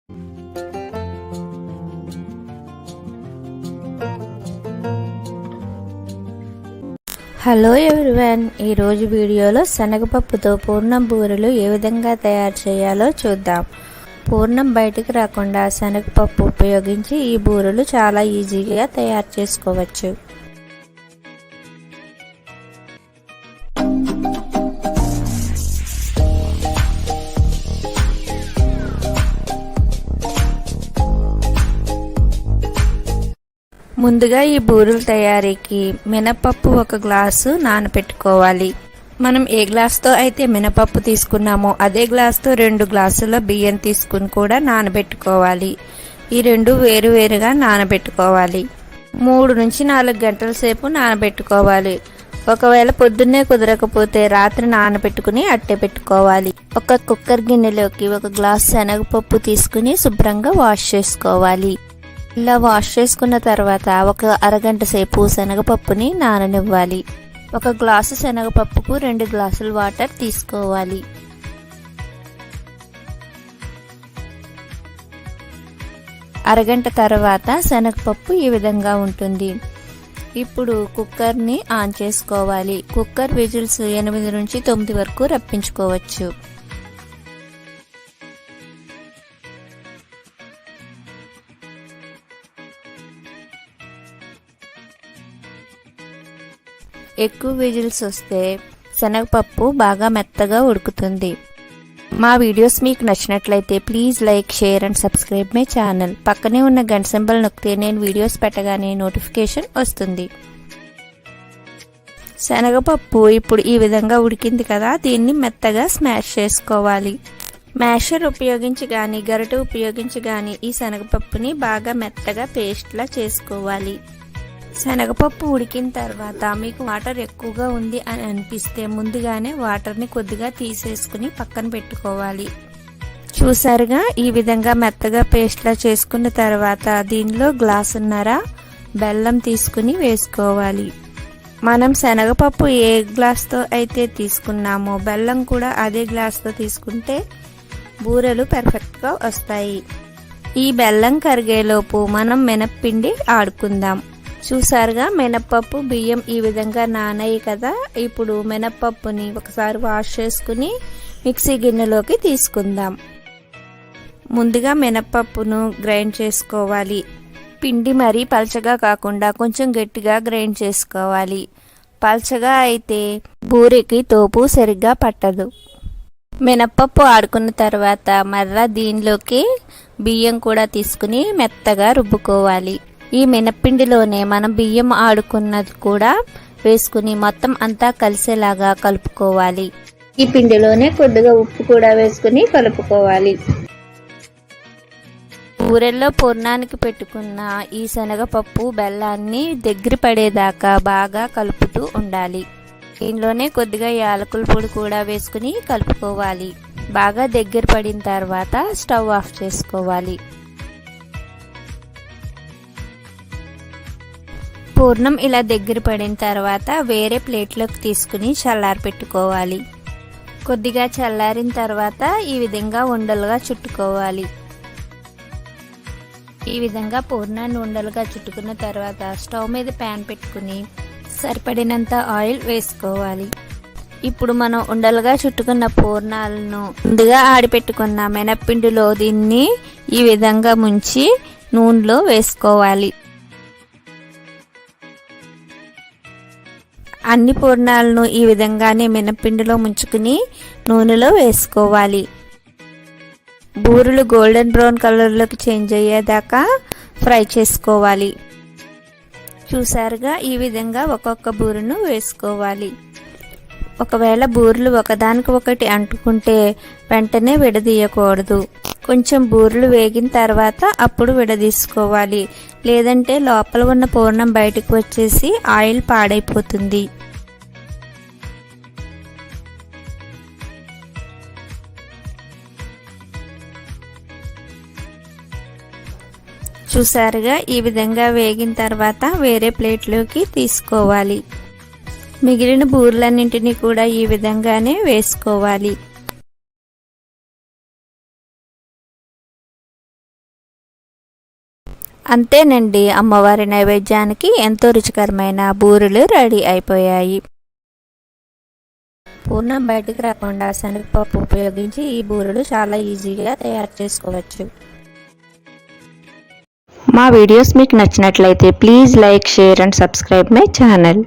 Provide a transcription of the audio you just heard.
Hello everyone, ఈరోజు వీడియోలో శనగపప్పుతో పూర్ణం బూరెలు ఏ విధంగా తయారు చేయాలో చూద్దాం. పూర్ణం బయటికి రాకుండా శనగపప్పు ఉపయోగించి ఈ బూరెలు చాలా ఈజీగా తయారు చేసుకోవచ్చు. ముందుగా ఈ బూరెల తయారీకి మినపప్పు 1 గ్లాసు నానబెట్టుకోవాలి. మనం ఏ గ్లాస్తో అయితే మినపప్పు తీసుకున్నామో అదే గ్లాస్తో 2 గ్లాసుల బియ్యం తీసుకుని కూడా నానబెట్టుకోవాలి. ఈ రెండు వేరువేరుగా నానబెట్టుకోవాలి. 3 నుంచి 4 గంటల సేపు నానబెట్టుకోవాలి. ఒకవేళ పొద్దున్నే కుదరకపోతే రాత్రి నానబెట్టుకుని అట్టే పెట్టుకోవాలి. ఒక కుక్కర్ గిన్నెలోకి 1 గ్లాసు శనగపప్పు తీసుకుని శుభ్రంగా వాష్ చేసుకోవాలి. ఇలా వాష్ చేసుకున్న తర్వాత ఒక అరగంట సేపు శనగపప్పుని నాననివ్వాలి. 1 గ్లాసు శనగపప్పుకు 2 గ్లాసుల వాటర్ తీసుకోవాలి. అరగంట తర్వాత శనగపప్పు ఈ విధంగా ఉంటుంది. ఇప్పుడు కుక్కర్ని ఆన్ చేసుకోవాలి. కుక్కర్ విజిల్స్ 8 నుంచి 9 వరకు రప్పించుకోవచ్చు. ఎక్కువ విజిల్స్ వస్తే శనగపప్పు బాగా మెత్తగా ఉడుకుతుంది. మా వీడియోస్ మీకు నచ్చినట్లయితే please like, share and subscribe my channel. పక్కనే ఉన్న గంట సింబల్ నొక్కితే నేను వీడియోస్ పెట్టగానే నోటిఫికేషన్ వస్తుంది. శనగపప్పు ఇప్పుడు ఈ విధంగా ఉడికింది కదా, దీన్ని మెత్తగా స్మాష్ చేసుకోవాలి. మ్యాషర్ ఉపయోగించి కానీ గరిటె ఉపయోగించి కానీ ఈ శనగపప్పుని బాగా మెత్తగా పేస్ట్లా చేసుకోవాలి. శనగపప్పు ఉడికిన తర్వాత మీకు వాటర్ ఎక్కువగా ఉంది అని అనిపిస్తే ముందుగానే వాటర్ని కొద్దిగా తీసేసుకుని పక్కన పెట్టుకోవాలి. చూసారుగా, ఈ విధంగా మెత్తగా పేస్ట్లా చేసుకున్న తర్వాత దీనిలో గ్లాసున్నర బెల్లం తీసుకుని వేసుకోవాలి. మనం శనగపప్పు ఏ గ్లాస్తో అయితే తీసుకున్నామో బెల్లం కూడా అదే గ్లాస్తో తీసుకుంటే బూరెలు పర్ఫెక్ట్గా వస్తాయి. ఈ బెల్లం కరిగేలోపు మనం మినప్పిండి ఆడుకుందాం. చూసారుగా, మినప్పప్పు బియ్యం ఈ విధంగా నానాయి కదా. ఇప్పుడు మినప్పప్పుని ఒకసారి వాష్ చేసుకుని మిక్సీ గిన్నెలోకి తీసుకుందాం. ముందుగా మినప్పప్పును గ్రైండ్ చేసుకోవాలి. పిండి మరీ పల్చగా కాకుండా కొంచెం గట్టిగా గ్రైండ్ చేసుకోవాలి. పల్చగా అయితే బూరెకి తోపు సరిగ్గా పట్టదు. మినప్పప్పు ఆడుకున్న తర్వాత మరలా దీనిలోకి బియ్యం కూడా తీసుకుని మెత్తగా రుబ్బుకోవాలి. ఈ మినప్పిండిలోనే మనం బియ్యం ఆడుకున్నది కూడా వేసుకుని మొత్తం అంతా కలిసేలాగా కలుపుకోవాలి. ఈ పిండిలోనే కొద్దిగా ఉప్పు కూడా వేసుకుని కలుపుకోవాలి. బూరెల్లో పూర్ణానికి పెట్టుకున్న ఈ శనగపప్పు బెల్లాన్ని దగ్గర పడేదాకా బాగా కలుపుతూ ఉండాలి. దీనిలోనే కొద్దిగా యాలకుల పొడి కూడా వేసుకుని కలుపుకోవాలి. బాగా దగ్గర పడిన తర్వాత స్టవ్ ఆఫ్ చేసుకోవాలి. పూర్ణం ఇలా దగ్గర పడిన తర్వాత వేరే ప్లేట్లోకి తీసుకుని చల్లారి పెట్టుకోవాలి. కొద్దిగా చల్లారిన తర్వాత ఈ విధంగా ఉండలుగా చుట్టుకోవాలి. ఈ విధంగా పూర్ణాన్ని ఉండలుగా చుట్టుకున్న తర్వాత స్టవ్ మీద ప్యాన్ పెట్టుకుని సరిపడినంత ఆయిల్ వేసుకోవాలి. ఇప్పుడు మనం ఉండలుగా చుట్టుకున్న పూర్ణాలను ముందుగా ఆడిపెట్టుకున్న మినప్పిండిలో దీన్ని ఈ విధంగా ముంచి నూనెలో వేసుకోవాలి. అన్ని పూర్ణాలను ఈ విధంగానే మినప్పిండిలో ముంచుకుని నూనెలో వేసుకోవాలి. బూరెలు గోల్డెన్ బ్రౌన్ కలర్లోకి చేంజ్ అయ్యేదాకా ఫ్రై చేసుకోవాలి. చూసారుగా, ఈ విధంగా ఒక్కొక్క బూరెను వేసుకోవాలి. ఒకవేళ బూరెలు ఒకదానికొకటి అంటుకుంటే వెంటనే విడదీయకూడదు. కొంచెం బూరెలు వేగిన తర్వాత అప్పుడు విడదీసుకోవాలి. లేదంటే లోపల ఉన్న పూర్ణం బయటకు వచ్చేసి ఆయిల్ పాడైపోతుంది. చూసారుగా, ఈ విధంగా వేగిన తర్వాత వేరే ప్లేట్లోకి తీసుకోవాలి. మిగిలిన బూరెలన్నింటినీ కూడా ఈ విధంగానే వేసుకోవాలి. అంతేనండి, అమ్మవారి నైవేద్యానికి ఎంతో రుచికరమైన బూరెలు రెడీ అయిపోయాయి. పూర్ణం బయటకు రాకుండా శనగపప్పు ఉపయోగించి ఈ బూరెలు చాలా ఈజీగా తయారు చేసుకోవచ్చు. మా వీడియోస్ మీకు నచ్చినట్లయితే please like, share and subscribe my channel.